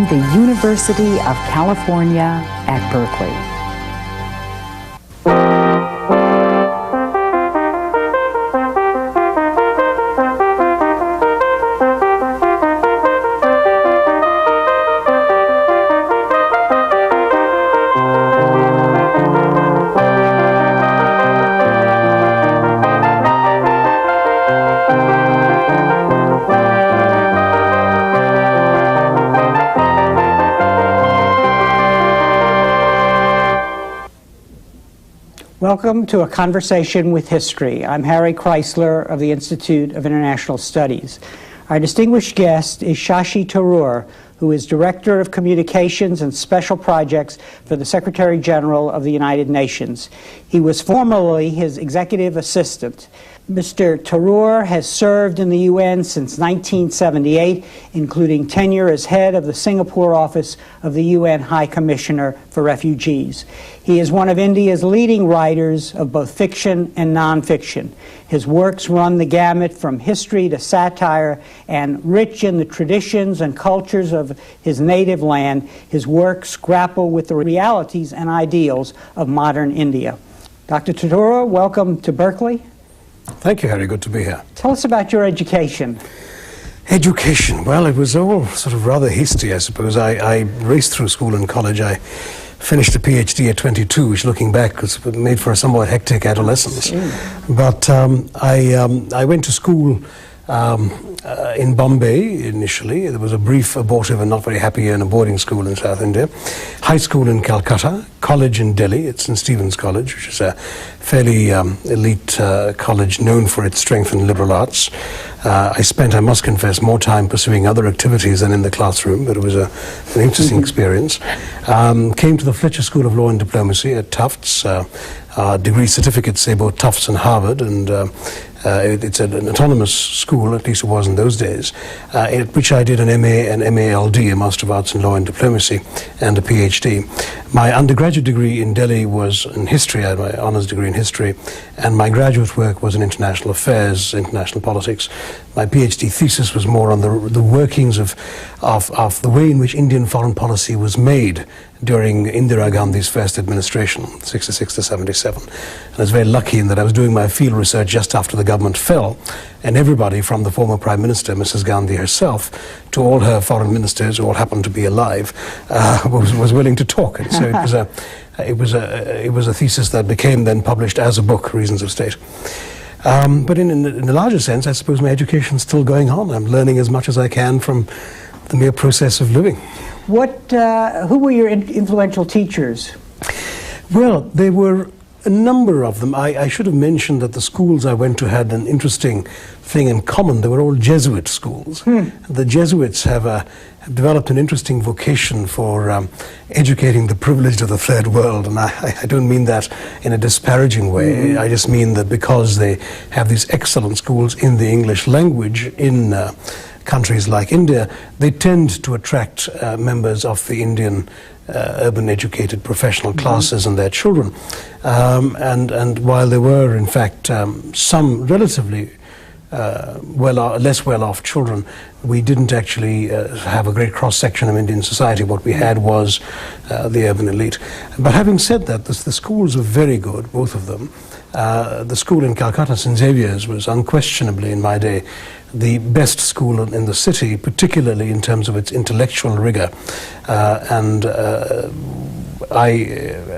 from the University of California at Berkeley. Welcome to A Conversation with History. I'm Harry Kreisler of the Institute of International Studies. Our distinguished guest is Shashi Tharoor, who is Director of Communications and Special Projects for the Secretary General of the United Nations. He was formerly his executive assistant. Mr. Tharoor has served in the UN since 1978, including tenure as head of the Singapore office of the UN High Commissioner for Refugees. He is one of India's leading writers of both fiction and nonfiction. His works run the gamut from history to satire, and rich in the traditions and cultures of his native land, his works grapple with the realities and ideals of modern India. Dr. Tharoor, welcome to Berkeley. Thank you, Harry. Good to be here. Tell us about your education. Education. Well, it was all sort of rather hasty, I suppose. I raced through school and college. I finished a PhD at 22, which, looking back, was made for a somewhat hectic adolescence. But I went to school in Bombay initially. There was a brief abortive and not very happy year in a boarding school in South India. High school in Calcutta, college in Delhi at St. Stephen's College, which is a fairly elite college known for its strength in liberal arts. I spent, I must confess, more time pursuing other activities than in the classroom, but it was an interesting experience. Came to the Fletcher School of Law and Diplomacy at Tufts. Degree certificates say both Tufts and Harvard, and it's an autonomous school, at least it was in those days, in which I did an MA and MALD, a Master of Arts in Law and Diplomacy, and a PhD. My undergraduate degree in Delhi was in history. I had my honors degree in history, and my graduate work was in international affairs, international politics. My PhD thesis was more on the workings of the way in which Indian foreign policy was made during Indira Gandhi's first administration, 66 to 77. And I was very lucky in that I was doing my field research just after the government fell, and everybody from the former Prime Minister, Mrs. Gandhi herself, to all her foreign ministers who all happened to be alive, was willing to talk. And so it was a thesis that became then published as a book, Reasons of State. But in the larger sense, I suppose my education's still going on. I'm learning as much as I can from the mere process of living. Who were your influential teachers? Well, there were a number of them. I should have mentioned that the schools I went to had an interesting thing in common. They were all Jesuit schools. The Jesuits have developed an interesting vocation for educating the privileged of the third world, and I don't mean that in a disparaging way. I just mean that because they have these excellent schools in the English language in countries like India, they tend to attract members of the Indian urban educated professional classes and their children. And while there were, in fact, some relatively less well-off children, we didn't actually have a great cross-section of Indian society. What we had was the urban elite. But having said that, the schools were very good, both of them. The school in Calcutta, St. Xavier's, was unquestionably, in my day, the best school in the city, particularly in terms of its intellectual rigor. And I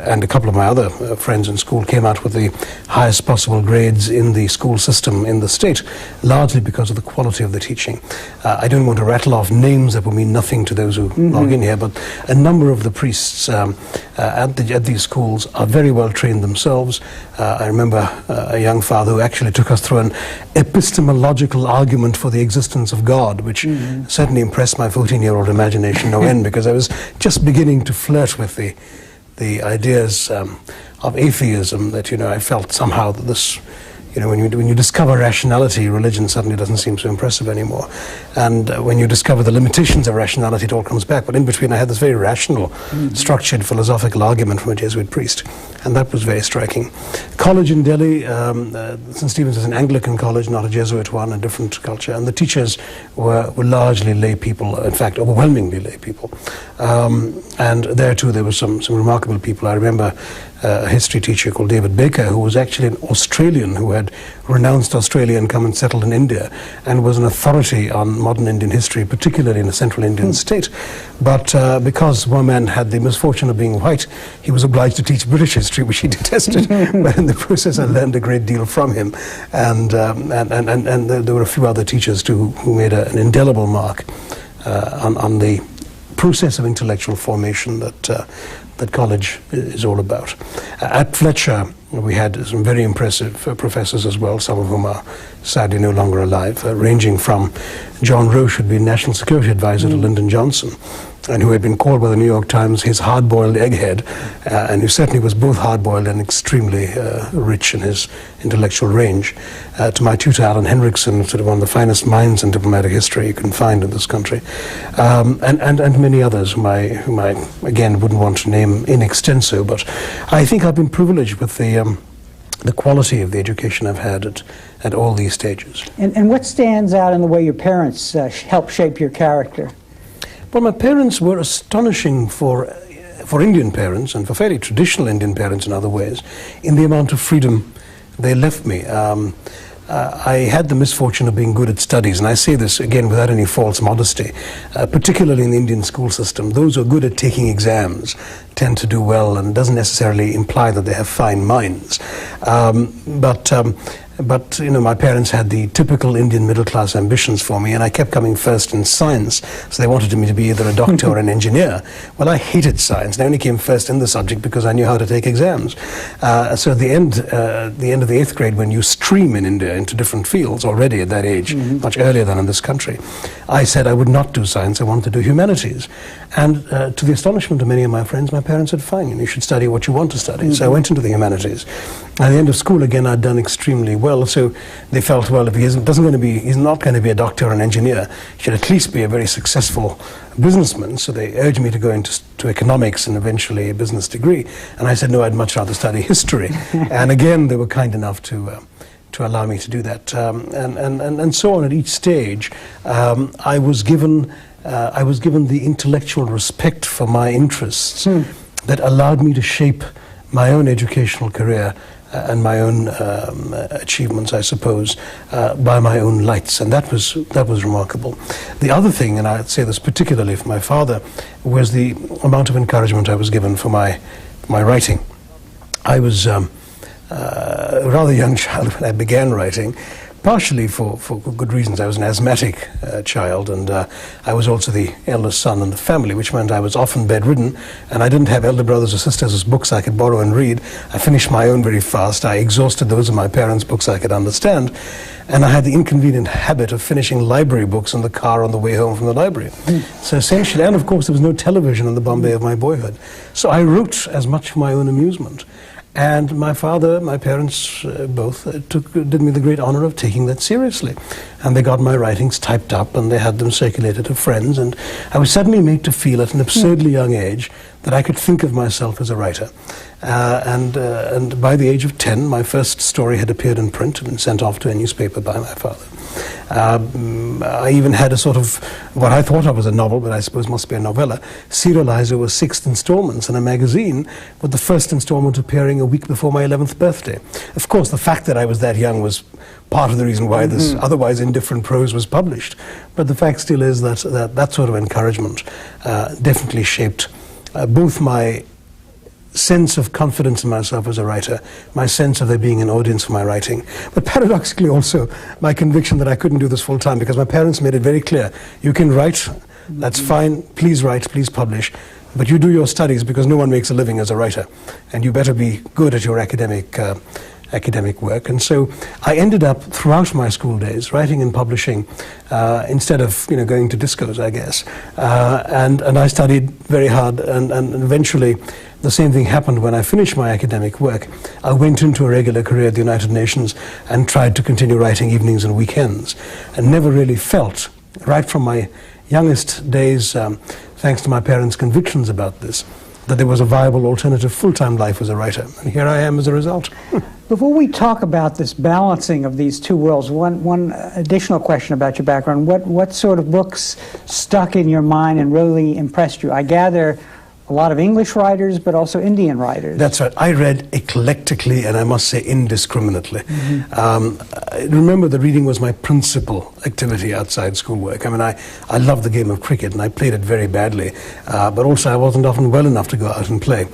and a couple of my other friends in school came out with the highest possible grades in the school system in the state, largely because of the quality of the teaching. I don't want to rattle off names that will mean nothing to those who log in here, but a number of the priests at these schools are very well trained themselves. I remember a young father who actually took us through an epistemological argument for the existence of God, which certainly impressed my 14-year-old imagination no end, because I was just beginning to flirt with the ideas of atheism, that, I felt somehow that this, You know, when you discover rationality, religion suddenly doesn't seem so impressive anymore. And when you discover the limitations of rationality, it all comes back. But in between, I had this very rational, structured philosophical argument from a Jesuit priest, and that was very striking. College in Delhi, St. Stephen's is an Anglican college, not a Jesuit one, a different culture, and the teachers were largely lay people, in fact, overwhelmingly lay people. And there too, there were some remarkable people. I remember a history teacher called David Baker, who was actually an Australian who had renounced Australia and come and settled in India, and was an authority on modern Indian history, particularly in a central Indian state. But because one man had the misfortune of being white, he was obliged to teach British history, which he detested. But in the process, I learned a great deal from him. And there were a few other teachers too who made an indelible mark on the process of intellectual formation that college is all about. At Fletcher, we had some very impressive professors as well, some of whom are sadly no longer alive, ranging from John Roche, who had been National Security Advisor to Lyndon Johnson, and who had been called by the New York Times his hard-boiled egghead, and who certainly was both hard-boiled and extremely rich in his intellectual range, to my tutor Alan Henriksen, sort of one of the finest minds in diplomatic history you can find in this country, and many others whom I again wouldn't want to name in extenso, but I think I've been privileged with the quality of the education I've had at all these stages. And what stands out in the way your parents helped shape your character? Well, my parents were astonishing for Indian parents, and for fairly traditional Indian parents in other ways, in the amount of freedom they left me. I had the misfortune of being good at studies, and I say this again without any false modesty, particularly in the Indian school system. Those who are good at taking exams tend to do well, and it doesn't necessarily imply that they have fine minds. But you know, my parents had the typical Indian middle-class ambitions for me, and I kept coming first in science, so they wanted me to be either a doctor or an engineer. Well, I hated science, and I only came first in the subject because I knew how to take exams. So at the end of the 8th grade, when you stream in India into different fields already at that age, much earlier than in this country, I said I would not do science, I wanted to do humanities. And to the astonishment of many of my friends, my parents said, fine, you should study what you want to study. So I went into the humanities. At the end of school, again, I'd done extremely well, so they felt, well, if he's not going to be a doctor or an engineer, he should at least be a very successful businessman. So they urged me to go into economics and eventually a business degree. And I said, no, I'd much rather study history. And again, they were kind enough to allow me to do that. And so on at each stage, I was given the intellectual respect for my interests that allowed me to shape my own educational career and my own achievements, I suppose, by my own lights, and that was remarkable. The other thing, and I'd say this particularly for my father, was the amount of encouragement I was given for my writing. I was a rather young child when I began writing, partially for good reasons. I was an asthmatic child, and I was also the eldest son in the family, which meant I was often bedridden, and I didn't have elder brothers or sisters whose books I could borrow and read. I finished my own very fast. I exhausted those of my parents' books I could understand, and I had the inconvenient habit of finishing library books in the car on the way home from the library. So essentially, and of course there was no television in the Bombay of my boyhood, so I wrote as much for my own amusement. And my parents both did me the great honor of taking that seriously. And they got my writings typed up and they had them circulated to friends. And I was suddenly made to feel at an absurdly young age that I could think of myself as a writer. And by the age of 10, my first story had appeared in print and been sent off to a newspaper by my father. I even had a sort of, what I thought of as a novel, but I suppose must be a novella, serialized over 6 installments in a magazine, with the first installment appearing a week before my 11th birthday. Of course, the fact that I was that young was part of the reason why this otherwise indifferent prose was published. But the fact still is that sort of encouragement definitely shaped both my sense of confidence in myself as a writer, my sense of there being an audience for my writing, but paradoxically also my conviction that I couldn't do this full time, because my parents made it very clear, you can write, that's fine, please write, please publish, but you do your studies because no one makes a living as a writer, and you better be good at your academic academic work. And so I ended up, throughout my school days, writing and publishing instead of going to discos, I guess. And I studied very hard, and eventually the same thing happened when I finished my academic work. I went into a regular career at the United Nations and tried to continue writing evenings and weekends, and never really felt, right from my youngest days, thanks to my parents' convictions about this, that there was a viable alternative full-time life as a writer. And here I am as a result. Before we talk about this balancing of these two worlds, one additional question about your background. What sort of books stuck in your mind and really impressed you? I gather a lot of English writers, but also Indian writers. That's right. I read eclectically, and I must say indiscriminately. Remember that reading was my principal activity outside schoolwork. I mean, I loved the game of cricket, and I played it very badly, but also I wasn't often well enough to go out and play.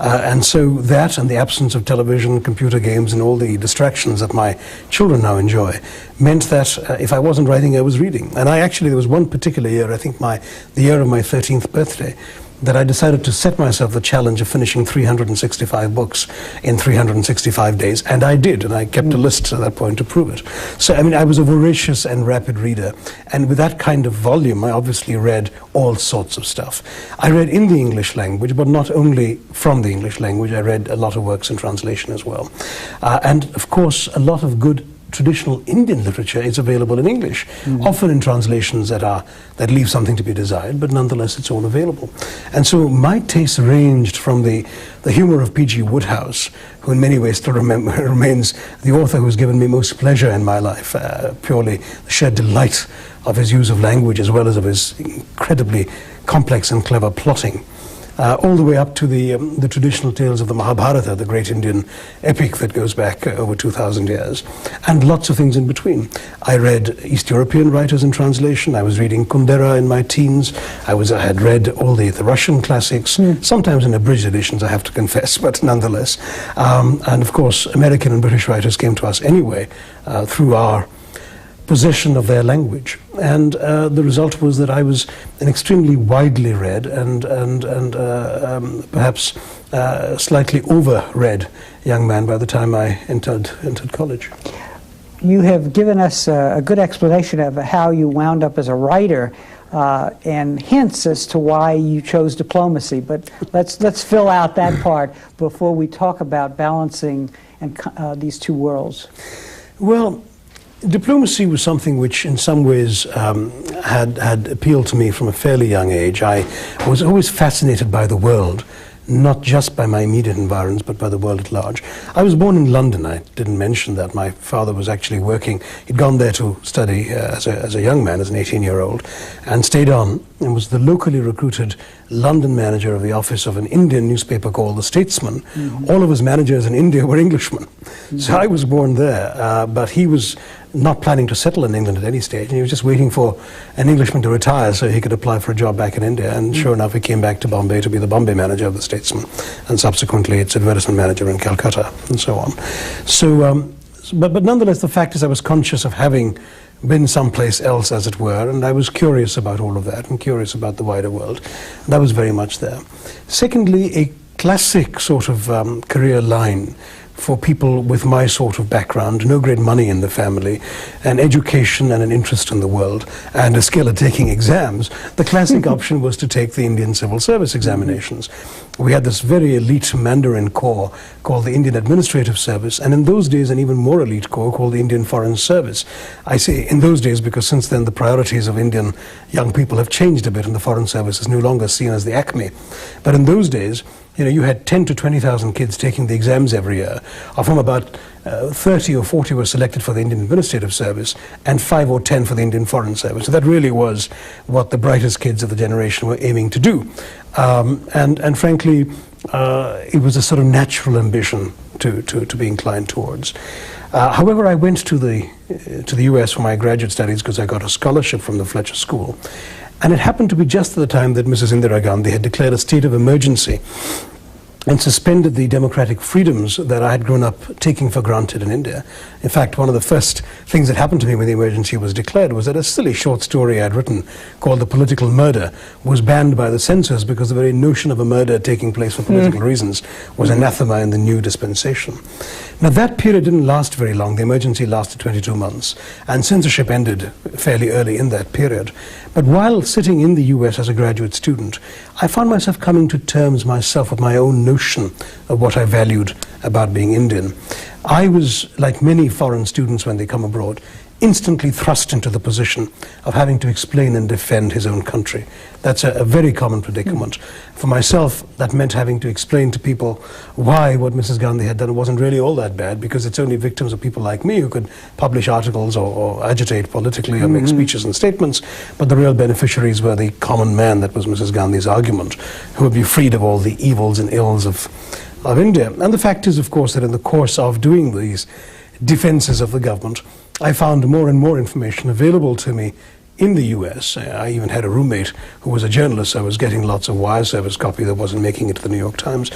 And so that, and the absence of television, computer games, and all the distractions that my children now enjoy, meant that if I wasn't writing, I was reading. And there was one particular year, I think the year of my 13th birthday, that I decided to set myself the challenge of finishing 365 books in 365 days, and I did, and I kept a list at that point to prove it. So, I mean, I was a voracious and rapid reader, and with that kind of volume, I obviously read all sorts of stuff. I read in the English language, but not only from the English language. I read a lot of works in translation as well. And, of course, a lot of good traditional Indian literature is available in English, often in translations that leave something to be desired, but nonetheless it's all available. And so my taste ranged from the humor of P.G. Wodehouse, who in many ways still remains the author who's given me most pleasure in my life, purely the sheer delight of his use of language as well as of his incredibly complex and clever plotting. All the way up to the traditional tales of the Mahabharata, the great Indian epic that goes back over 2,000 years, and lots of things in between. I read East European writers in translation. I was reading Kundera in my teens. I had read all the Russian classics, sometimes in abridged editions, I have to confess, but nonetheless. And of course, American and British writers came to us anyway through our possession of their language, and the result was that I was an extremely widely read and perhaps slightly over-read young man by the time I entered college. You have given us a good explanation of how you wound up as a writer, and hints as to why you chose diplomacy. But let's fill out that part before we talk about balancing these two worlds. Well, diplomacy was something which in some ways had appealed to me from a fairly young age. I was always fascinated by the world, not just by my immediate environs, but by the world at large. I was born in London. I didn't mention that. My father was actually working. He'd gone there to study as a young man, as an 18-year-old, and stayed on and was the locally recruited London manager of the office of an Indian newspaper called The Statesman. All of his managers in India were Englishmen. So I was born there, but he was not planning to settle in England at any stage, and he was just waiting for an Englishman to retire so he could apply for a job back in India. And sure enough, he came back to Bombay to be the Bombay manager of The Statesman, and subsequently its advertisement manager in Calcutta, and so on. So, but nonetheless, the fact is I was conscious of having been someplace else, as it were, and I was curious about all of that and curious about the wider world. That was very much there. Secondly, a classic sort of career line for people with my sort of background, no great money in the family, an education and an interest in the world, and a skill at taking exams, the classic option was to take the Indian Civil Service examinations. We had this very elite Mandarin corps called the Indian Administrative Service, and in those days an even more elite corps called the Indian Foreign Service. I say in those days because since then the priorities of Indian young people have changed a bit, and the Foreign Service is no longer seen as the acme. But in those days, you had 10 to 20,000 kids taking the exams every year, of whom about 30 or 40 were selected for the Indian Administrative Service, and 5 or 10 for the Indian Foreign Service. So that really was what the brightest kids of the generation were aiming to do. And frankly, it was a sort of natural ambition to be inclined towards. However, I went to the US for my graduate studies because I got a scholarship from the Fletcher School. And it happened to be just at the time that Mrs. Indira Gandhi had declared a state of emergency and suspended the democratic freedoms that I had grown up taking for granted in India. In fact, one of the first things that happened to me when the emergency was declared was that a silly short story I had written called The Political Murder was banned by the censors because the very notion of a murder taking place for political reasons was anathema in the new dispensation. Now that period didn't last very long. The emergency lasted 22 months, and censorship ended fairly early in that period. But while sitting in the US as a graduate student, I found myself coming to terms myself with my own notion of what I valued about being Indian. I was, like many foreign students when they come abroad, instantly thrust into the position of having to explain and defend his own country. That's a very common predicament. For myself, that meant having to explain to people why what Mrs. Gandhi had done wasn't really all that bad, because it's only victims of people like me who could publish articles or agitate politically or make speeches and statements, but the real beneficiaries were the common man. That was Mrs. Gandhi's argument, who would be freed of all the evils and ills of India. And the fact is, of course, that in the course of doing these defenses of the government, I found more and more information available to me in the US. I even had a roommate who was a journalist, so I was getting lots of wire service copy that wasn't making it to the New York Times.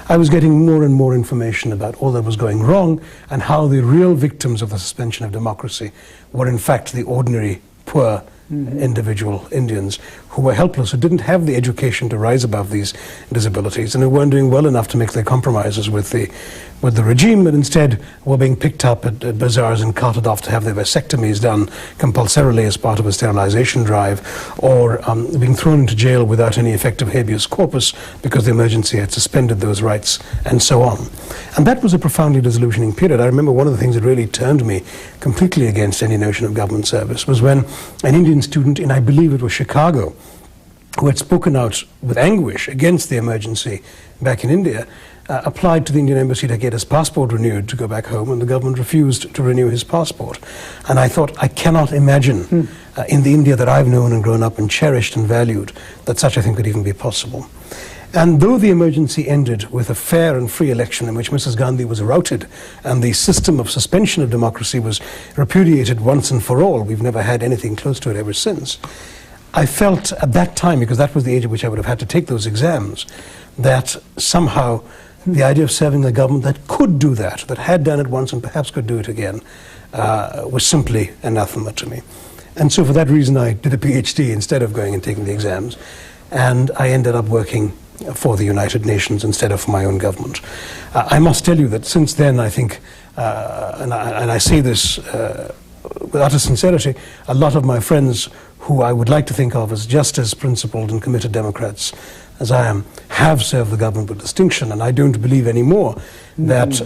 I was getting more and more information about all that was going wrong and how the real victims of the suspension of democracy were in fact the ordinary, poor individual Indians who were helpless, who didn't have the education to rise above these disabilities, and who weren't doing well enough to make their compromises with the regime, but instead were being picked up at bazaars and carted off to have their vasectomies done compulsorily as part of a sterilization drive, or being thrown into jail without any effective habeas corpus because the emergency had suspended those rights, and so on. And that was a profoundly disillusioning period. I remember one of the things that really turned me completely against any notion of government service was when an Indian student in, I believe it was Chicago, who had spoken out with anguish against the emergency back in India, applied to the Indian embassy to get his passport renewed to go back home, and the government refused to renew his passport. And I thought, I cannot imagine in the India that I've known and grown up and cherished and valued that such a thing could even be possible. And though the emergency ended with a fair and free election in which Mrs. Gandhi was routed and the system of suspension of democracy was repudiated once and for all, we've never had anything close to it ever since, I felt at that time, because that was the age at which I would have had to take those exams, that somehow the idea of serving a government that could do that had done it once and perhaps could do it again, was simply anathema to me. And so for that reason I did a PhD instead of going and taking the exams, and I ended up working for the United Nations instead of for my own government. I must tell you that since then, I think, and I say this with utter sincerity, a lot of my friends who I would like to think of as just as principled and committed Democrats as I am, have served the government with distinction, and I don't believe anymore that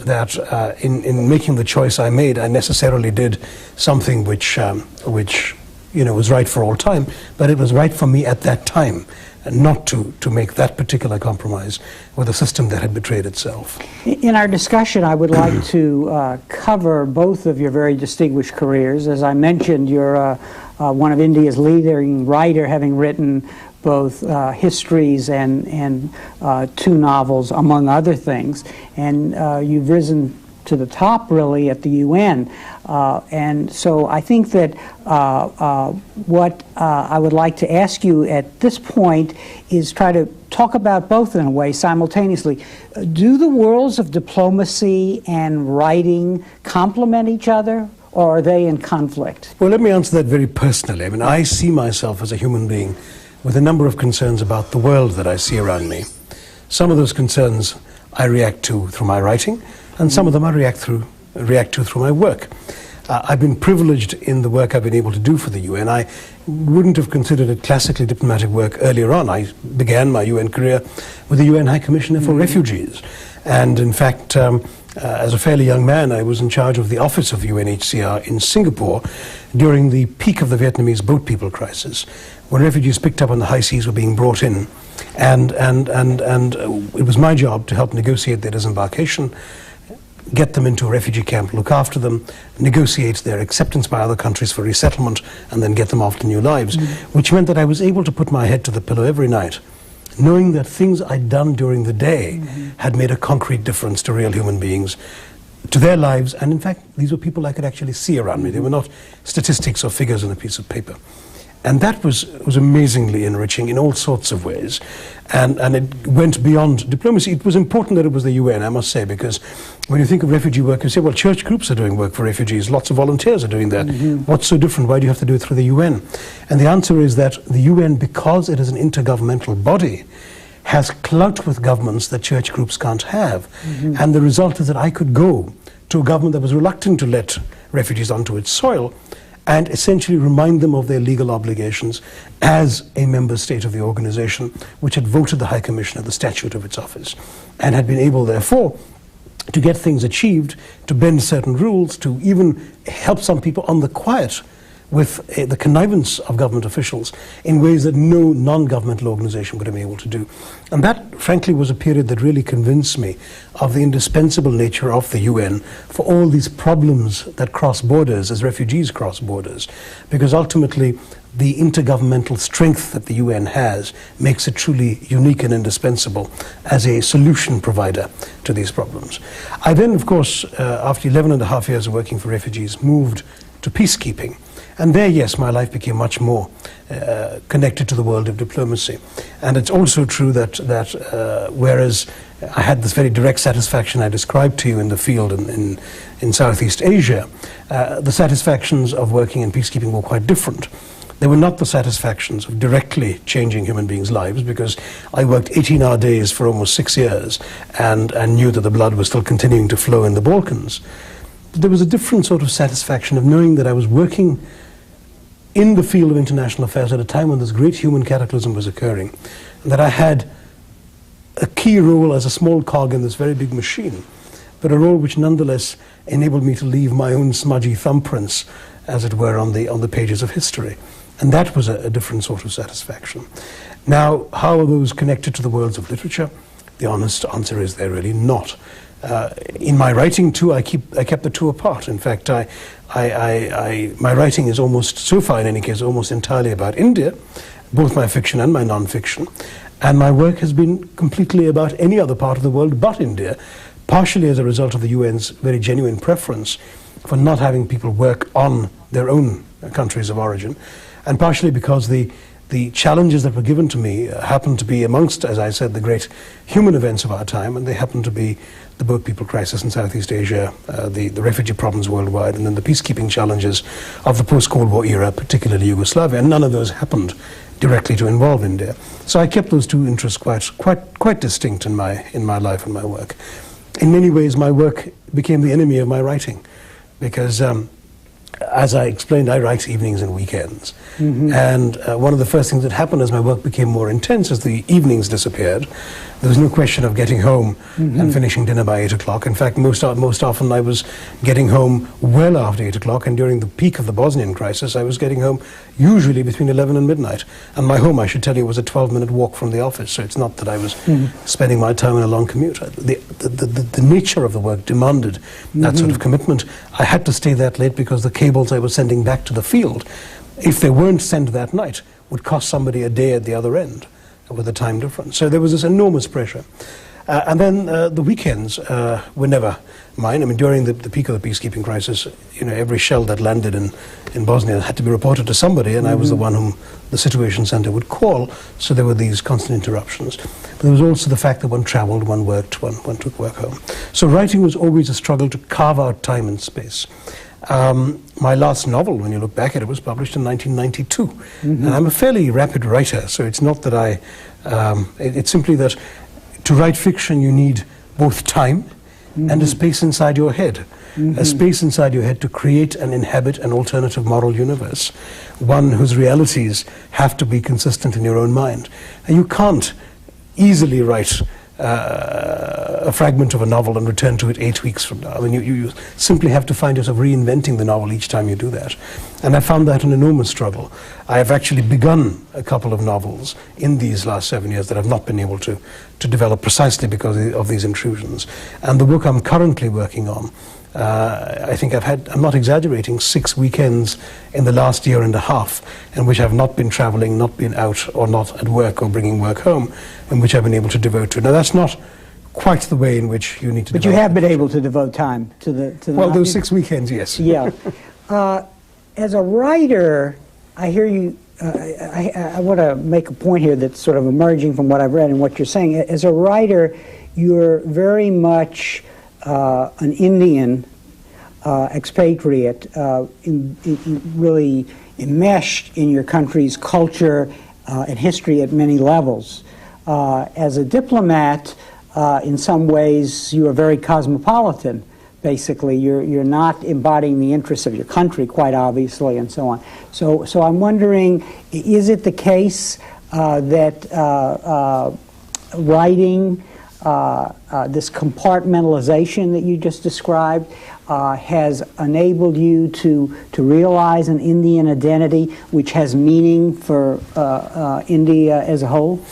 in making the choice I made, I necessarily did something which was right for all time, but it was right for me at that time, not to make that particular compromise with a system that had betrayed itself. In our discussion, I would like to cover both of your very distinguished careers. As I mentioned, you're one of India's leading writer, having written both histories and two novels, among other things. And you've risen to the top, really, at the UN. And so I think that what I would like to ask you at this point is try to talk about both in a way simultaneously. Do the worlds of diplomacy and writing complement each other, or are they in conflict? Well, let me answer that very personally. I mean, I see myself as a human being with a number of concerns about the world that I see around me. Some of those concerns I react to through my writing, and some of them I react to through my work. I've been privileged in the work I've been able to do for the UN. I wouldn't have considered it classically diplomatic work earlier on. I began my UN career with the UN High Commissioner for Refugees. And in fact, as a fairly young man, I was in charge of the office of UNHCR in Singapore during the peak of the Vietnamese boat people crisis, when refugees picked up on the high seas were being brought in. And it was my job to help negotiate their disembarkation, get them into a refugee camp, look after them, negotiate their acceptance by other countries for resettlement, and then get them off to new lives, which meant that I was able to put my head to the pillow every night, knowing that things I'd done during the day had made a concrete difference to real human beings, to their lives, and in fact, these were people I could actually see around me. They were not statistics or figures on a piece of paper. And that was amazingly enriching in all sorts of ways. And it went beyond diplomacy. It was important that it was the UN, I must say, because when you think of refugee work, you say, well, church groups are doing work for refugees. Lots of volunteers are doing that. What's so different? Why do you have to do it through the UN? And the answer is that the UN, because it is an intergovernmental body, has clout with governments that church groups can't have. And the result is that I could go to a government that was reluctant to let refugees onto its soil, and essentially remind them of their legal obligations as a member state of the organization, which had voted the High Commissioner the statute of its office, and had been able, therefore, to get things achieved, to bend certain rules, to even help some people on the quiet with the connivance of government officials in ways that no non-governmental organization would have been able to do. And that, frankly, was a period that really convinced me of the indispensable nature of the UN for all these problems that cross borders as refugees cross borders, because ultimately the intergovernmental strength that the UN has makes it truly unique and indispensable as a solution provider to these problems. I then, of course, after 11 and a half years of working for refugees, moved to peacekeeping. And there, yes, my life became much more connected to the world of diplomacy. And it's also true that whereas I had this very direct satisfaction I described to you in the field in Southeast Asia, the satisfactions of working in peacekeeping were quite different. They were not the satisfactions of directly changing human beings' lives, because I worked 18-hour days for almost 6 years and knew that the blood was still continuing to flow in the Balkans. But there was a different sort of satisfaction of knowing that I was working in the field of international affairs at a time when this great human cataclysm was occurring, and that I had a key role as a small cog in this very big machine, but a role which nonetheless enabled me to leave my own smudgy thumbprints, as it were, on the pages of history. And that was a different sort of satisfaction. Now, how are those connected to the worlds of literature? The honest answer is they're really not. In my writing too, I kept the two apart. In fact, my writing is almost, so far in any case, almost entirely about India, both my fiction and my non-fiction. And my work has been completely about any other part of the world but India, partially as a result of the UN's very genuine preference for not having people work on their own countries of origin, and partially because the challenges that were given to me happened to be amongst, as I said, the great human events of our time, and they happened to be the boat people crisis in Southeast Asia, the refugee problems worldwide, and then the peacekeeping challenges of the post-Cold War era, particularly Yugoslavia. And none of those happened directly to involve India. So I kept those two interests quite distinct in my life and my work. In many ways, my work became the enemy of my writing, because as I explained, I write evenings and weekends. Mm-hmm. And one of the first things that happened as my work became more intense, as the evenings disappeared, there was no question of getting home and finishing dinner by 8 o'clock. In fact, most often I was getting home well after 8 o'clock, and during the peak of the Bosnian crisis, I was getting home usually between 11 and midnight. And my home, I should tell you, was a 12-minute walk from the office, so it's not that I was spending my time in a long commute. The nature of the work demanded that sort of commitment. I had to stay that late because the cables I was sending back to the field, if they weren't sent that night, would cost somebody a day at the other end with the time difference. So there was this enormous pressure. And then the weekends were never mine. I mean, during the peak of the peacekeeping crisis, every shell that landed in Bosnia had to be reported to somebody, and I was the one whom the Situation Center would call, so there were these constant interruptions. But there was also the fact that one traveled, one worked, one took work home. So writing was always a struggle to carve out time and space. My last novel, when you look back at it, was published in 1992. And I'm a fairly rapid writer, so it's not that it's simply that to write fiction you need both time and a space inside your head. A space inside your head to create and inhabit an alternative moral universe, one whose realities have to be consistent in your own mind. And you can't easily write a fragment of a novel and return to it 8 weeks from now. I mean, you simply have to find yourself reinventing the novel each time you do that. And I found that an enormous struggle. I have actually begun a couple of novels in these last 7 years that I've not been able to develop precisely because of these intrusions. And the book I'm currently working on, I think I'm not exaggerating, 6 weekends in the last year and a half in which I've not been traveling, not been out, or not at work or bringing work home, in which I've been able to devote to. Now, that's not quite the way in which you need to. But you have been able to devote time to the. Well, those 6 weekends, yes. Yeah. As a writer, I hear you. I want to make a point here that's sort of emerging from what I've read and what you're saying. As a writer, you're very much an Indian expatriate, really enmeshed in your country's culture and history at many levels. As a diplomat, in some ways, you are very cosmopolitan, basically. You're not embodying the interests of your country, quite obviously, and so on. So I'm wondering, is it the case that writing, this compartmentalization that you just described, has enabled you to realize an Indian identity which has meaning for India as a whole?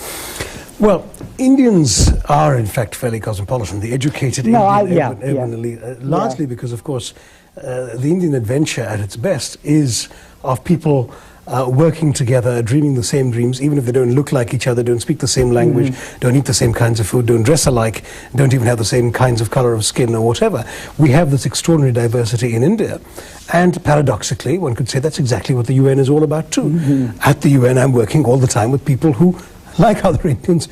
Well, Indians are, in fact, fairly cosmopolitan. The educated Indian elite, largely because, of course, the Indian adventure at its best is of people working together, dreaming the same dreams, even if they don't look like each other, don't speak the same language, don't eat the same kinds of food, don't dress alike, don't even have the same kinds of color of skin or whatever. We have this extraordinary diversity in India. And paradoxically, one could say that's exactly what the UN is all about too. At the UN, I'm working all the time with people who, like other Indians,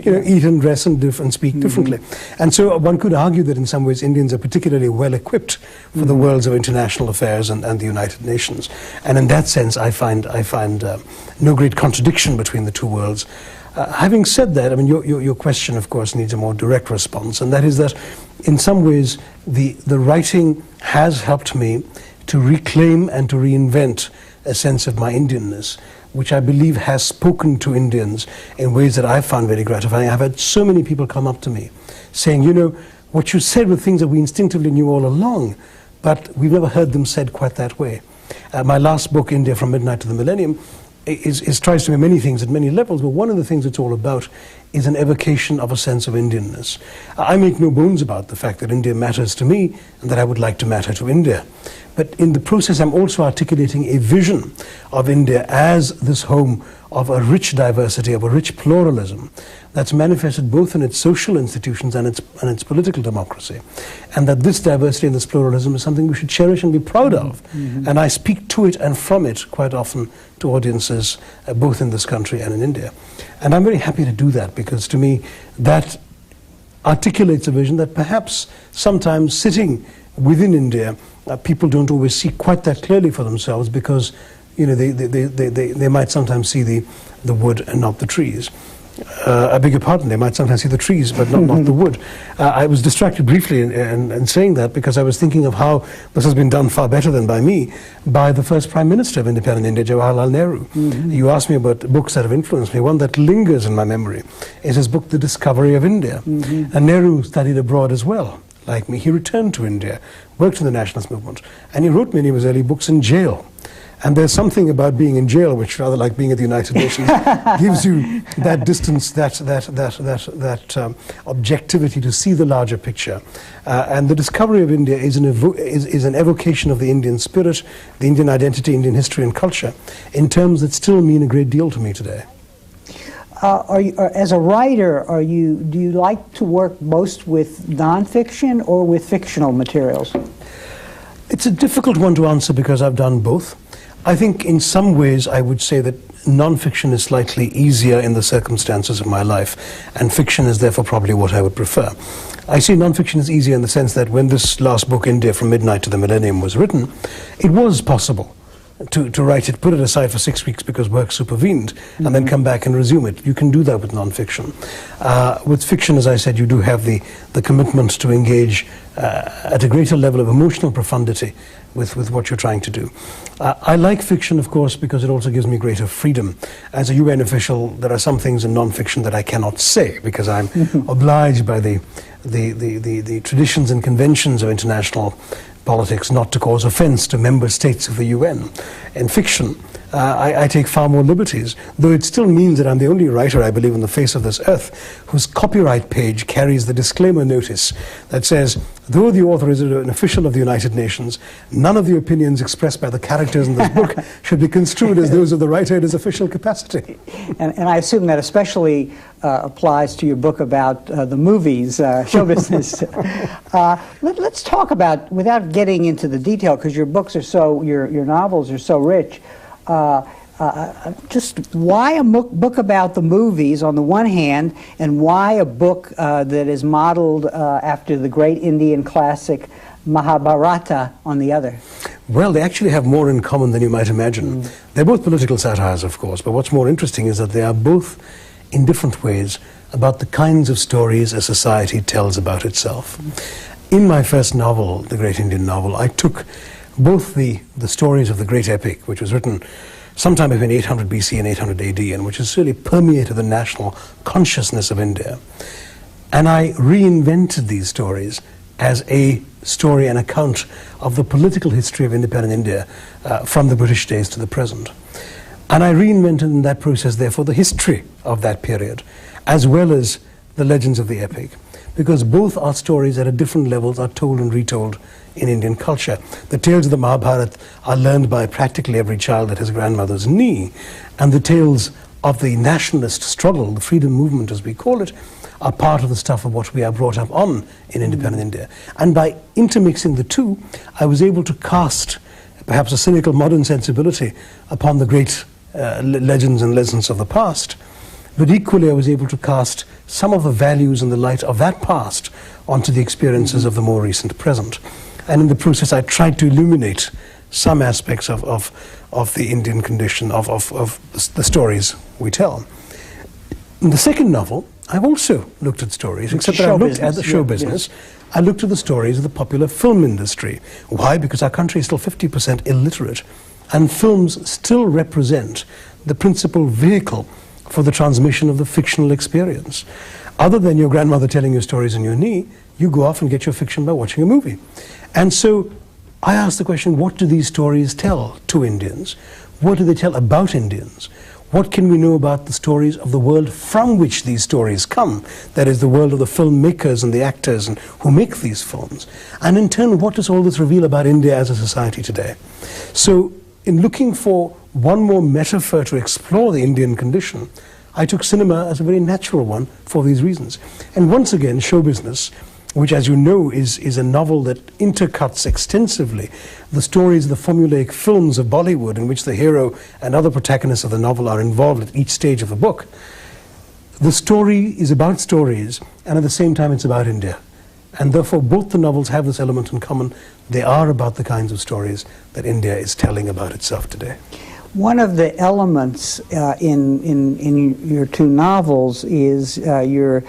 eat and dress and speak differently. And so one could argue that in some ways Indians are particularly well equipped for the worlds of international affairs and the United Nations. And in that sense, I find no great contradiction between the two worlds. Having said that, I mean, your question, of course, needs a more direct response, and that is that in some ways the writing has helped me to reclaim and to reinvent a sense of my Indianness, which I believe has spoken to Indians in ways that I found very gratifying. I've had so many people come up to me saying, you know, what you said were things that we instinctively knew all along, but we've never heard them said quite that way. My last book, India from Midnight to the Millennium, tries to be many things at many levels, but one of the things it's all about is an evocation of a sense of Indianness. I make no bones about the fact that India matters to me and that I would like to matter to India. But in the process, I'm also articulating a vision of India as this home of a rich diversity, of a rich pluralism that's manifested both in its social institutions and its political democracy. And that this diversity and this pluralism is something we should cherish and be proud of. And I speak to it and from it quite often to audiences both in this country and in India. And I'm very happy to do that because to me that articulates a vision that perhaps sometimes sitting within India, people don't always see quite that clearly for themselves because, you know, they might sometimes see the wood and not the trees. I beg your pardon, they might sometimes see the trees but not the wood. I was distracted briefly in saying that because I was thinking of how this has been done far better than by me by the first Prime Minister of independent India, Jawaharlal Nehru. You asked me about books that have influenced me. One that lingers in my memory is his book, The Discovery of India. And Nehru studied abroad as well. Like me, he returned to India, worked in the nationalist movement, and he wrote many of his early books in jail. And there's something about being in jail, which rather like being at the United Nations, gives you that distance, that objectivity to see the larger picture. And the discovery of India is an evocation of the Indian spirit, the Indian identity, Indian history and culture, in terms that still mean a great deal to me today. As a writer, do you like to work most with nonfiction or with fictional materials? It's a difficult one to answer because I've done both. I think in some ways I would say that nonfiction is slightly easier in the circumstances of my life, and fiction is therefore probably what I would prefer. I see nonfiction as easier in the sense that when this last book, India from Midnight to the Millennium, was written, it was possible to write it, put it aside for 6 weeks because work supervened, and then come back and resume it. You can do that with nonfiction. With fiction, as I said, you do have the commitment to engage at a greater level of emotional profundity with what you're trying to do. I like fiction, of course, because it also gives me greater freedom. As a UN official, there are some things in nonfiction that I cannot say because I'm obliged by the traditions and conventions of international politics not to cause offense to member states of the UN. In fiction, I take far more liberties, though it still means that I'm the only writer, I believe, on the face of this earth whose copyright page carries the disclaimer notice that says, though the author is an official of the United Nations, none of the opinions expressed by the characters in this book should be construed as those of the writer in his official capacity. And I assume that especially applies to your book about the movies, show business. Let's talk about, without getting into the detail, because your books are so, your novels are so rich, just why a book about the movies on the one hand, and why a book that is modeled after the great Indian classic Mahabharata on the other? Well, they actually have more in common than you might imagine. They're both political satires, of course, but what's more interesting is that they are both, in different ways, about the kinds of stories a society tells about itself. in my first novel, The Great Indian Novel, I took both the stories of the great epic, which was written sometime between 800 BC and 800 AD, and which has really permeated the national consciousness of India, and I reinvented these stories as a story, an account of the political history of independent India from the British days to the present. And I reinvented in that process, therefore, the history of that period, as well as the legends of the epic, because both our stories at a different levels are told and retold in Indian culture. The tales of the Mahabharata are learned by practically every child at his grandmother's knee, and the tales of the nationalist struggle, the freedom movement as we call it, are part of the stuff of what we are brought up on in independent India. And by intermixing the two, I was able to cast perhaps a cynical modern sensibility upon the great legends and lessons of the past, but equally I was able to cast some of the values and the light of that past onto the experiences of the more recent present. And in the process I tried to illuminate some aspects of the Indian condition, of the stories we tell. In the second novel, I've also looked at stories, except that I looked at the show business. I looked at the stories of the popular film industry. Why? Because our country is still 50% illiterate, and films still represent the principal vehicle for the transmission of the fictional experience. Other than your grandmother telling you stories on your knee, you go off and get your fiction by watching a movie. And so I asked the question, what do these stories tell to Indians? What do they tell about Indians? What can we know about the stories of the world from which these stories come? That is, the world of the filmmakers and the actors and who make these films. And in turn, what does all this reveal about India as a society today? So, in looking for one more metaphor to explore the Indian condition, I took cinema as a very natural one for these reasons. And once again, show business, which, as you know, is a novel that intercuts extensively the stories of the formulaic films of Bollywood, in which the hero and other protagonists of the novel are involved at each stage of the book. The story is about stories, and at the same time it's about India. And therefore both the novels have this element in common. They are about the kinds of stories that India is telling about itself today. One of the elements in your two novels is your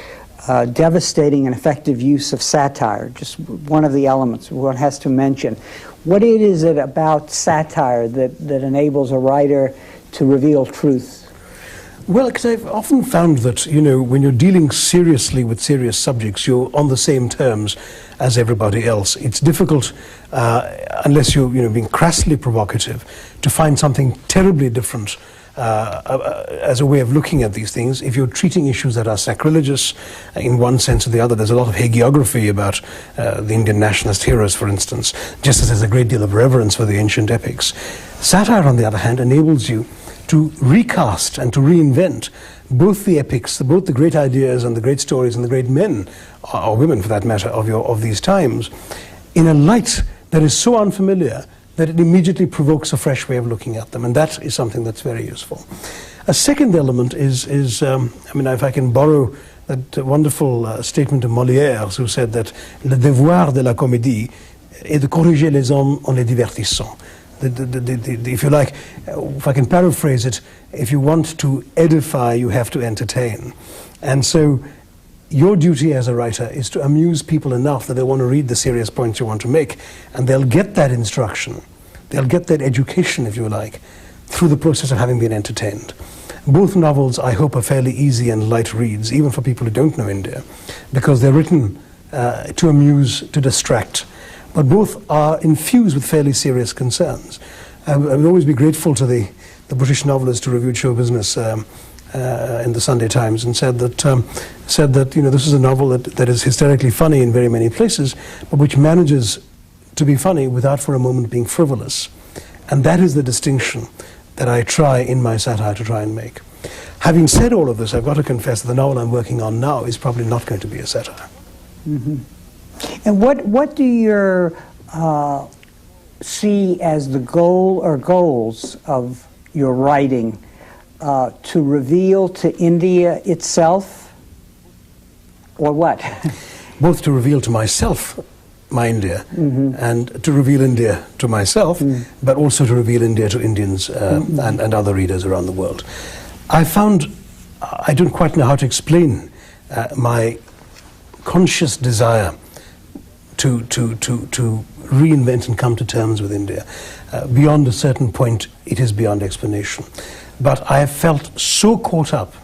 devastating and effective use of satire, just one of the elements one has to mention. What is it about satire that enables a writer to reveal truth? Well, because I've often found that, you know, when you're dealing seriously with serious subjects, you're on the same terms as everybody else. It's difficult, unless you're, being crassly provocative, to find something terribly different as a way of looking at these things. If you're treating issues that are sacrilegious in one sense or the other, there's a lot of hagiography about the Indian nationalist heroes, for instance, just as there's a great deal of reverence for the ancient epics. Satire, on the other hand, enables you to recast and to reinvent both the epics, both the great ideas and the great stories and the great men, or women for that matter, of these times, in a light that is so unfamiliar that it immediately provokes a fresh way of looking at them, and that is something that's very useful. A second element is if I can borrow that wonderful statement of Molière, who said that le devoir de la comédie est de corriger les hommes en les divertissant. If you like, if I can paraphrase it, if you want to edify, you have to entertain. And so your duty as a writer is to amuse people enough that they want to read the serious points you want to make, and they'll get that instruction, they'll get that education, if you like, through the process of having been entertained. Both novels, I hope, are fairly easy and light reads, even for people who don't know India, because they're written to amuse, to distract. But both are infused with fairly serious concerns. I would always be grateful to the British novelist who reviewed show business in the Sunday Times and said that this is a novel that is hysterically funny in very many places, but which manages to be funny without for a moment being frivolous. And that is the distinction that I try in my satire to try and make. Having said all of this, I've got to confess that the novel I'm working on now is probably not going to be a satire. Mm-hmm. And what do you see as the goal or goals of your writing? To reveal to India itself, or what? Both to reveal to myself my India, and to reveal India to myself, but also to reveal India to Indians and other readers around the world. I found, I don't quite know how to explain my conscious desire to reinvent and come to terms with India. Beyond a certain point, it is beyond explanation. But I have felt so caught up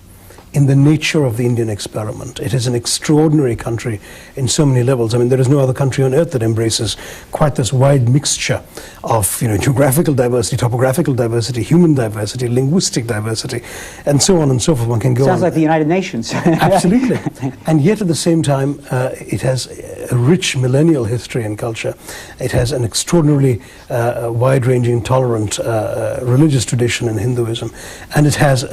in the nature of the Indian experiment. It is an extraordinary country in so many levels. I mean, there is no other country on earth that embraces quite this wide mixture of, geographical diversity, topographical diversity, human diversity, linguistic diversity, and so on and so forth. One can go on. Sounds like the United Nations. Absolutely. And yet at the same time, it has a rich millennial history and culture. It has an extraordinarily wide-ranging, tolerant religious tradition in Hinduism. And it has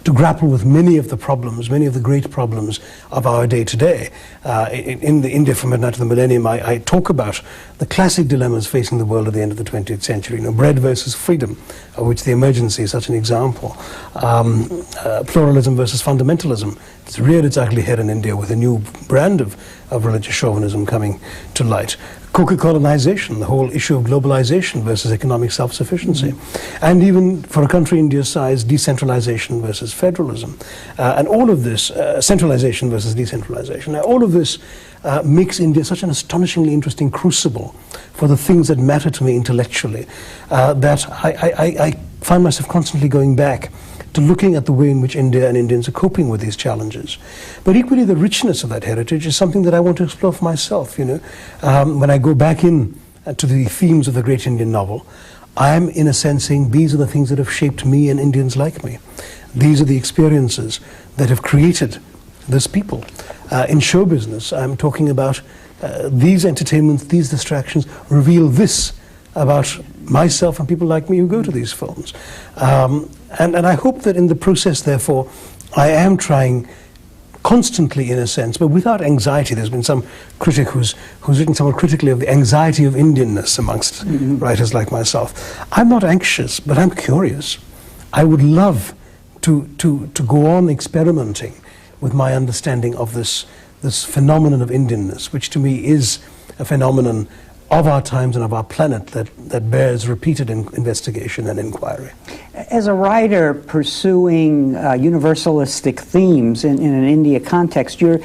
to grapple with many of the problems, many of the great problems of our day today. In the India from Midnight to the Millennium, I talk about the classic dilemmas facing the world at the end of the 20th century. Bread versus freedom, of which the emergency is such an example. Pluralism versus fundamentalism. It's reared its ugly head in India with a new brand of religious chauvinism coming to light. Co-colonization, the whole issue of globalization versus economic self-sufficiency. And even for a country India's size, decentralization versus federalism. And all of this, centralization versus decentralization, all of this makes India such an astonishingly interesting crucible for the things that matter to me intellectually, that I find myself constantly going back to looking at the way in which India and Indians are coping with these challenges. But equally, the richness of that heritage is something that I want to explore for myself. When I go back in to the themes of the great Indian novel, I am, in a sense, saying these are the things that have shaped me and Indians like me. These are the experiences that have created this people. In show business, I'm talking about these entertainments, these distractions reveal this about myself and people like me who go to these films. And I hope that in the process, therefore, I am trying constantly, in a sense, but without anxiety. There's been some critic who's written somewhat critically of the anxiety of Indianness amongst writers like myself. I'm not anxious, but I'm curious. I would love to go on experimenting with my understanding of this phenomenon of Indianness, which to me is a phenomenon of our times and of our planet that bears repeated investigation and inquiry. As a writer pursuing universalistic themes in an India context, you're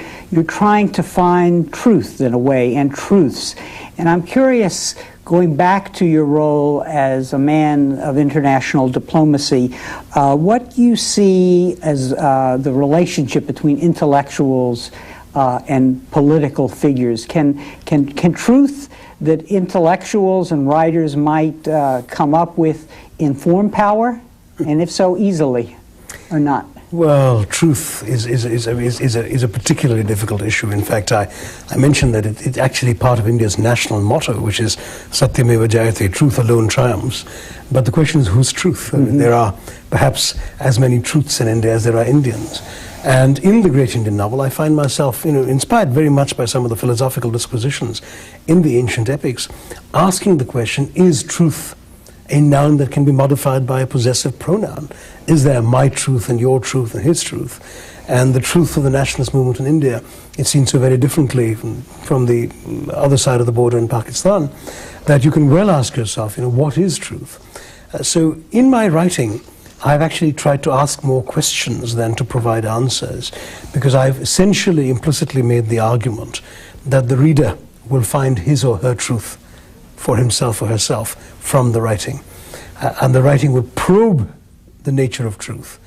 trying to find truth in a way, and truths. And I'm curious, going back to your role as a man of international diplomacy, what you see as the relationship between intellectuals and political figures. Can truth that intellectuals and writers might come up with inform power, and if so, easily or not? Well, truth is a particularly difficult issue. In fact, I mentioned that it's actually part of India's national motto, which is Satyameva Jayate, truth alone triumphs. But the question is, whose truth? I mean, there are perhaps as many truths in India as there are Indians. And in the great Indian novel, I find myself, inspired very much by some of the philosophical disquisitions in the ancient epics, asking the question, is truth a noun that can be modified by a possessive pronoun? Is there my truth and your truth and his truth? And the truth of the nationalist movement in India, it's seen so very differently from the other side of the border in Pakistan, that you can well ask yourself, what is truth? So in my writing, I've actually tried to ask more questions than to provide answers, because I've essentially implicitly made the argument that the reader will find his or her truth for himself or herself from the writing. And the writing will probe the nature of truth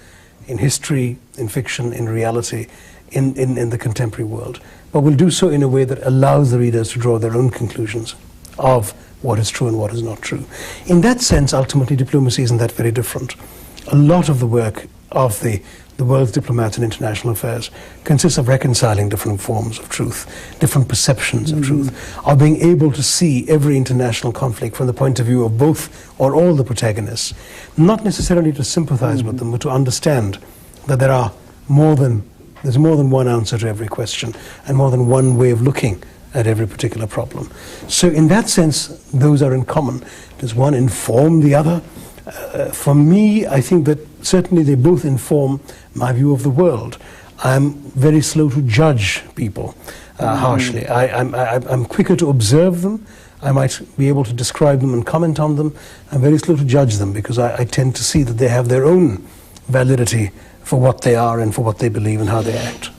in history, in fiction, in reality, in the contemporary world. But will do so in a way that allows the readers to draw their own conclusions of what is true and what is not true. In that sense, ultimately, diplomacy isn't that very different. A lot of the work of the world's diplomats in international affairs consists of reconciling different forms of truth, different perceptions of truth, of being able to see every international conflict from the point of view of both or all the protagonists, not necessarily to sympathize with them, but to understand that there's more than one answer to every question and more than one way of looking at every particular problem. So in that sense, those are in common. Does one inform the other? For me, I think that certainly they both inform my view of the world. I'm very slow to judge people harshly. I'm quicker to observe them. I might be able to describe them and comment on them. I'm very slow to judge them, because I tend to see that they have their own validity for what they are and for what they believe and how they act.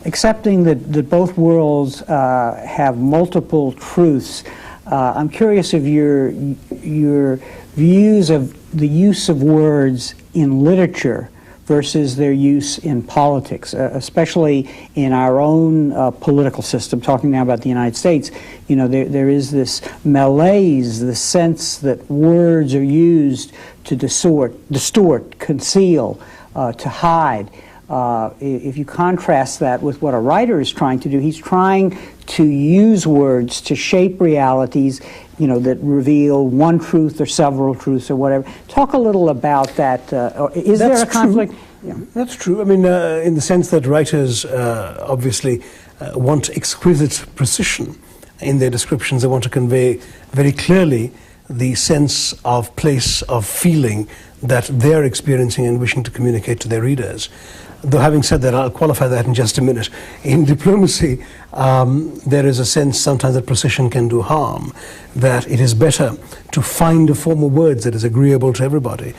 accepting that both worlds have multiple truths, I'm curious of your views of the use of words in literature versus their use in politics, especially in our own political system. Talking now about the United States, you know, there is this malaise, the sense that words are used to distort, conceal, to hide. If you contrast that with what a writer is trying to do, he's trying to use words to shape realities, you know, that reveal one truth or several truths or whatever. Talk a little about that. Is there a conflict? Yeah. That's true. I mean, in the sense that writers obviously want exquisite precision in their descriptions. They want to convey very clearly the sense of place, of feeling that they're experiencing and wishing to communicate to their readers. Though having said that, I'll qualify that in just a minute. In diplomacy, there is a sense sometimes that precision can do harm, that it is better to find a form of words that is agreeable to everybody.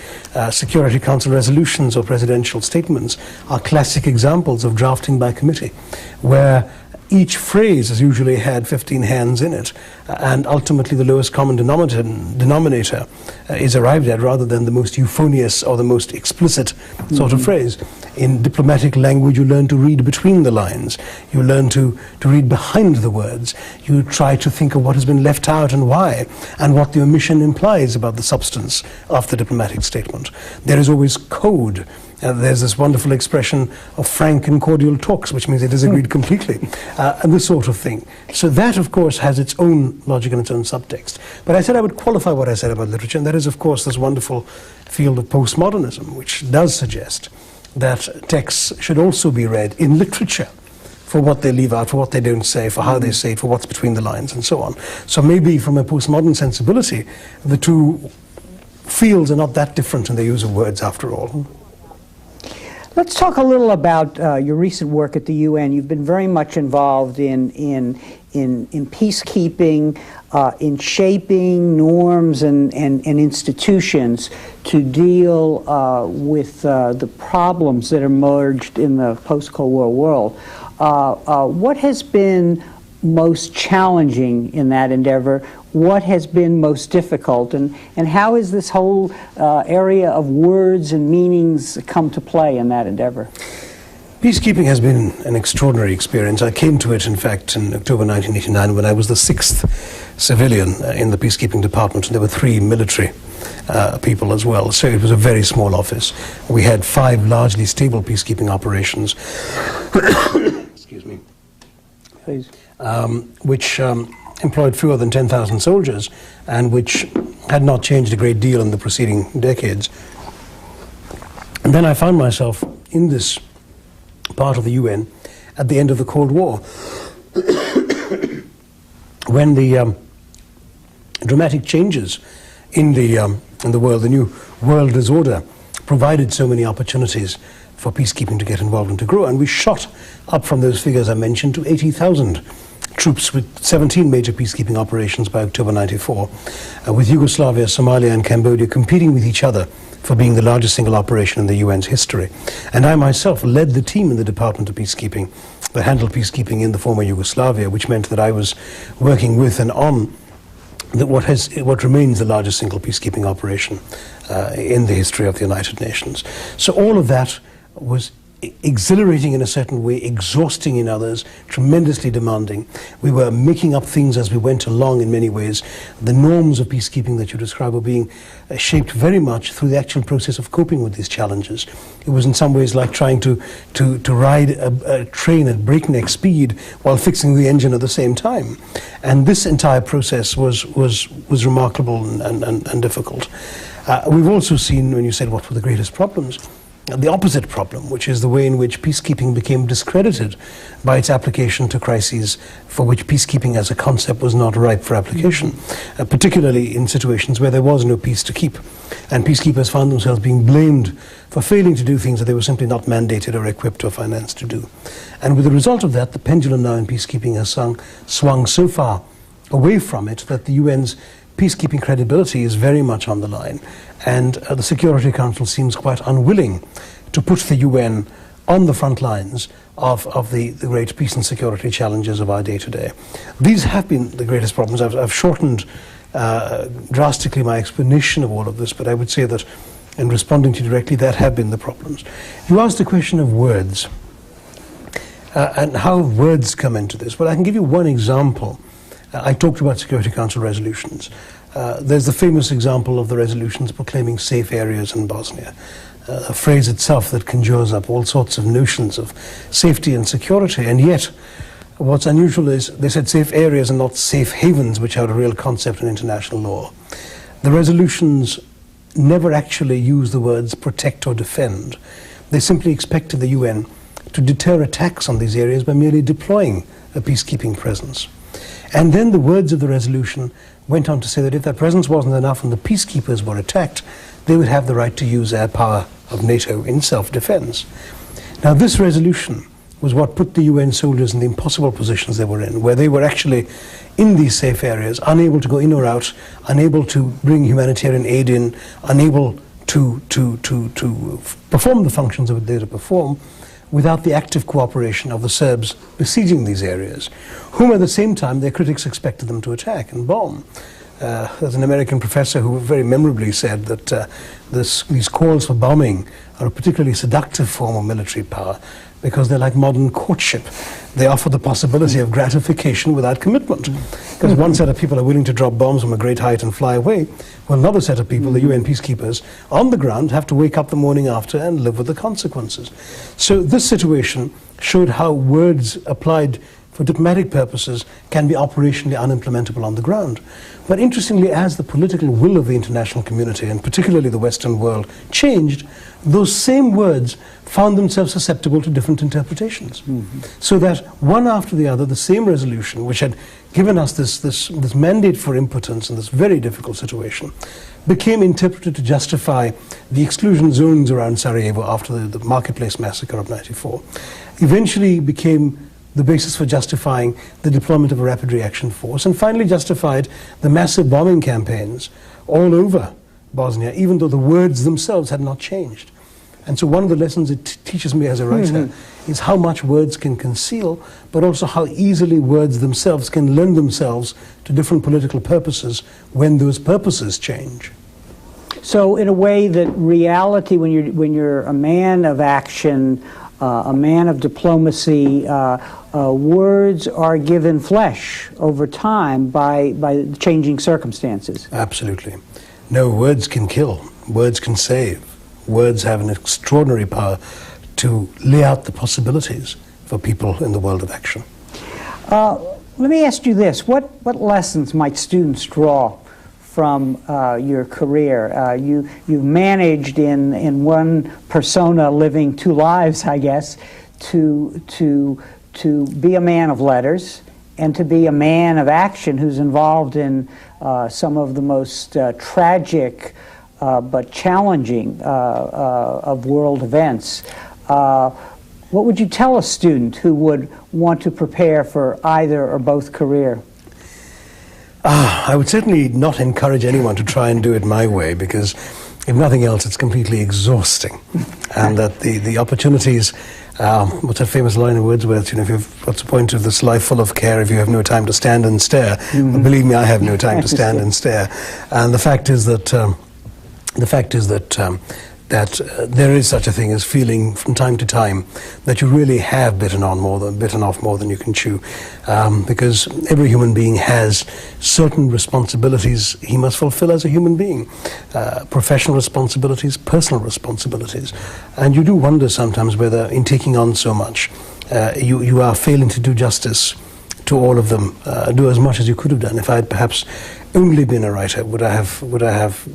Security Council resolutions or presidential statements are classic examples of drafting by committee, where each phrase has usually had 15 hands in it, and ultimately the lowest common denominator is arrived at rather than the most euphonious or the most explicit sort of phrase. In diplomatic language, you learn to read between the lines. You learn to read behind the words. You try to think of what has been left out and why, and what the omission implies about the substance of the diplomatic statement. There is always code. There's this wonderful expression of frank and cordial talks, which means it is agreed completely, and this sort of thing. So that, of course, has its own logic and its own subtext. But I said I would qualify what I said about literature, and that is, of course, this wonderful field of postmodernism, which does suggest that texts should also be read in literature for what they leave out, for what they don't say, for how they say it, for what's between the lines, and so on. So maybe from a postmodern sensibility, the two fields are not that different in the use of words after all. Let's talk a little about your recent work at the UN. You've been very much involved in peacekeeping, in shaping norms and institutions to deal with the problems that emerged in the post-Cold War world. What has been most challenging in that endeavor? What has been most difficult, and how has this whole area of words and meanings come to play in that endeavor? Peacekeeping has been an extraordinary experience. I came to it, in fact, in October 1989 when I was the 6th civilian in the peacekeeping department, and there were 3 military people as well. So it was a very small office. We had 5 largely stable peacekeeping operations. Excuse me. Please. Which employed fewer than 10,000 soldiers, and which had not changed a great deal in the preceding decades. And then I found myself in this part of the UN at the end of the Cold War, when the dramatic changes in the world, the new world disorder, provided so many opportunities for peacekeeping to get involved and to grow. And we shot up from those figures I mentioned to 80,000 troops with 17 major peacekeeping operations by October 94, with Yugoslavia, Somalia and Cambodia competing with each other for being the largest single operation in the UN's history. And I myself led the team in the Department of Peacekeeping that handled peacekeeping in the former Yugoslavia, which meant that I was working with and on what remains the largest single peacekeeping operation in the history of the United Nations. So all of that was exhilarating in a certain way, exhausting in others, tremendously demanding. We were making up things as we went along in many ways. The norms of peacekeeping that you describe were being shaped very much through the actual process of coping with these challenges. It was in some ways like trying to ride a train at breakneck speed while fixing the engine at the same time. And this entire process was remarkable and difficult. We've also seen, when you said what were the greatest problems, the opposite problem, which is the way in which peacekeeping became discredited by its application to crises for which peacekeeping as a concept was not ripe for application, particularly in situations where there was no peace to keep. And peacekeepers found themselves being blamed for failing to do things that they were simply not mandated or equipped or financed to do. And with the result of that, the pendulum now in peacekeeping has swung so far away from it that the UN's peacekeeping credibility is very much on the line. And the Security Council seems quite unwilling to put the UN on the front lines of the great peace and security challenges of our day-to-day. These have been the greatest problems. I've shortened drastically my explanation of all of this, but I would say that in responding to you directly, that have been the problems. You asked the question of words and how words come into this. Well, I can give you one example. I talked about Security Council resolutions. There's the famous example of the resolutions proclaiming safe areas in Bosnia, a phrase itself that conjures up all sorts of notions of safety and security, and yet what's unusual is they said safe areas and not safe havens, which are a real concept in international law. The resolutions never actually use the words protect or defend. They simply expected the UN to deter attacks on these areas by merely deploying a peacekeeping presence. And then the words of the resolution went on to say that if that presence wasn't enough and the peacekeepers were attacked, they would have the right to use air power of NATO in self-defense. Now, this resolution was what put the UN soldiers in the impossible positions they were in, where they were actually in these safe areas, unable to go in or out, unable to bring humanitarian aid in, unable to perform the functions that they to perform, without the active cooperation of the Serbs besieging these areas, whom at the same time their critics expected them to attack and bomb. There's an American professor who very memorably said that these calls for bombing are a particularly seductive form of military power because they're like modern courtship. They offer the possibility of gratification without commitment. Because one set of people are willing to drop bombs from a great height and fly away, while another set of people, the UN peacekeepers, on the ground have to wake up the morning after and live with the consequences. So this situation showed how words applied for diplomatic purposes can be operationally unimplementable on the ground. But interestingly, as the political will of the international community, and particularly the Western world, changed, those same words found themselves susceptible to different interpretations. So that one after the other, the same resolution, which had given us this mandate for impotence in this very difficult situation, became interpreted to justify the exclusion zones around Sarajevo after the Marketplace massacre of '94. Eventually became the basis for justifying the deployment of a rapid reaction force, and finally justified the massive bombing campaigns all over Bosnia, even though the words themselves had not changed. And so one of the lessons it teaches me as a writer is how much words can conceal, but also how easily words themselves can lend themselves to different political purposes when those purposes change. So in a way that reality, when you're a man of action, a man of diplomacy, words are given flesh over time by changing circumstances. Absolutely. No, words can kill. Words can save. Words have an extraordinary power to lay out the possibilities for people in the world of action. Let me ask you this. What lessons might students draw from your career? You've managed in one persona living two lives, I guess, to be a man of letters and to be a man of action who's involved in some of the most tragic but challenging of world events. What would you tell a student who would want to prepare for either or both career? I would certainly not encourage anyone to try and do it my way, because if nothing else, it's completely exhausting. And that the opportunities, what's that famous line of Wordsworth, you know, what's the point of this life full of care if you have no time to stand and stare? Well, believe me, I have no time to stand and stare. And the fact is that there is such a thing as feeling from time to time that you really have bitten off more than you can chew, because every human being has certain responsibilities he must fulfill as a human being, professional responsibilities, personal responsibilities, and you do wonder sometimes whether in taking on so much you are failing to do justice to all of them, do as much as you could have done. If I had perhaps only been a writer, would I have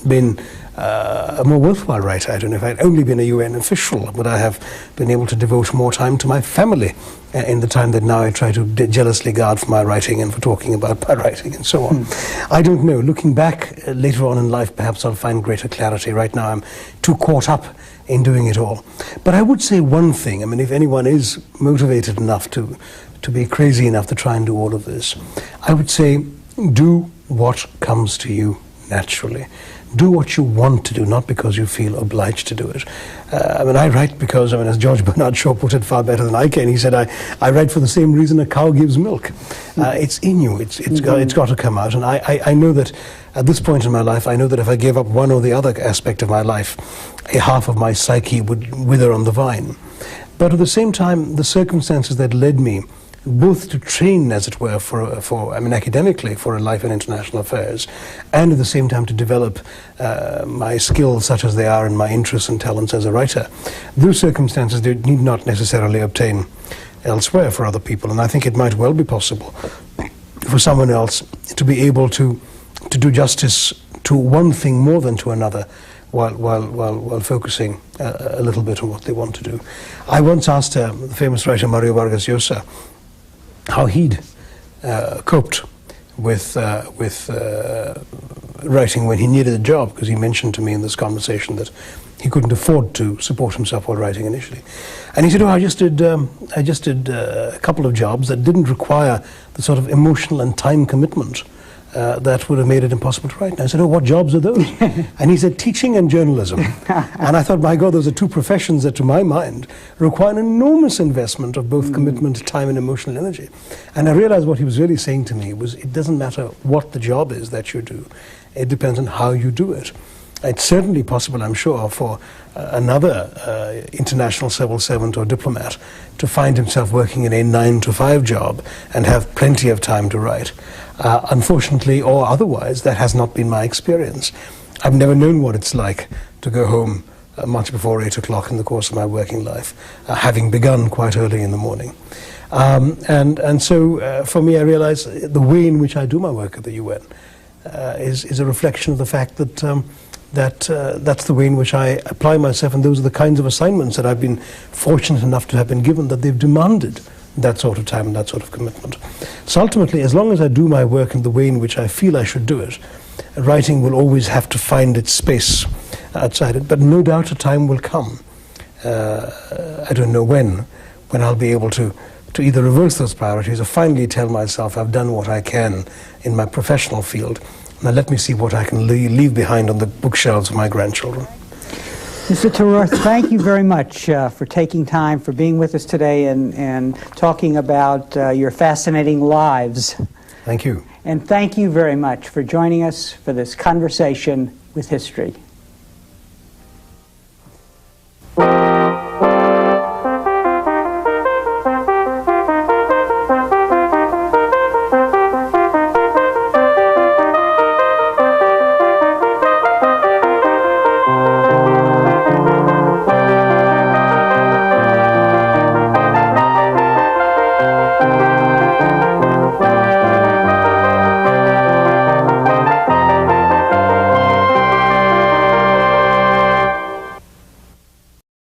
been a more worthwhile writer? I don't know. If I'd only been a UN official, would I have been able to devote more time to my family in the time that now I try to jealously guard for my writing and for talking about my writing and so on? I don't know. Looking back later on in life, perhaps I'll find greater clarity. Right now I'm too caught up in doing it all. But I would say one thing. I mean, if anyone is motivated enough to be crazy enough to try and do all of this, I would say do what comes to you naturally. do what you want to do, not because you feel obliged to do it. I mean, I write because, I mean, as George Bernard Shaw put it far better than I can, he said, I write for the same reason a cow gives milk. It's in you, it's got to come out, and I know that at this point in my life, I know that if I gave up one or the other aspect of my life, a half of my psyche would wither on the vine. But at the same time, the circumstances that led me both to train, as it were, for I mean, academically, for a life in international affairs, and at the same time to develop my skills, such as they are, and my interests and talents as a writer. Those circumstances they need not necessarily obtain elsewhere for other people, and I think it might well be possible for someone else to be able to do justice to one thing more than to another, while focusing a little bit on what they want to do. I once asked the famous writer Mario Vargas Llosa how he'd coped with writing when he needed a job, because he mentioned to me in this conversation that he couldn't afford to support himself while writing initially. And he said, oh, I just did a couple of jobs that didn't require the sort of emotional and time commitment that would have made it impossible to write. And I said, oh, what jobs are those? And he said, teaching and journalism. And I thought, my God, those are two professions that, to my mind, require an enormous investment of both commitment, time, and emotional energy. And I realized what he was really saying to me was, it doesn't matter what the job is that you do. It depends on how you do it. It's certainly possible, I'm sure, for another international civil servant or diplomat to find himself working in a 9-to-5 job and have plenty of time to write. Unfortunately, or otherwise, that has not been my experience. I've never known what it's like to go home much before 8 o'clock in the course of my working life, having begun quite early in the morning. And so, for me, I realize the way in which I do my work at the UN is a reflection of the fact that that's the way in which I apply myself, and those are the kinds of assignments that I've been fortunate enough to have been given, that they've demanded that sort of time and that sort of commitment. So ultimately, as long as I do my work in the way in which I feel I should do it, writing will always have to find its space outside it, but no doubt a time will come, I don't know when I'll be able to either reverse those priorities or finally tell myself I've done what I can in my professional field. Now let me see what I can leave behind on the bookshelves of my grandchildren. Mr. Tharoor, thank you very much for taking time, for being with us today and talking about your fascinating lives. Thank you. And thank you very much for joining us for this conversation with history.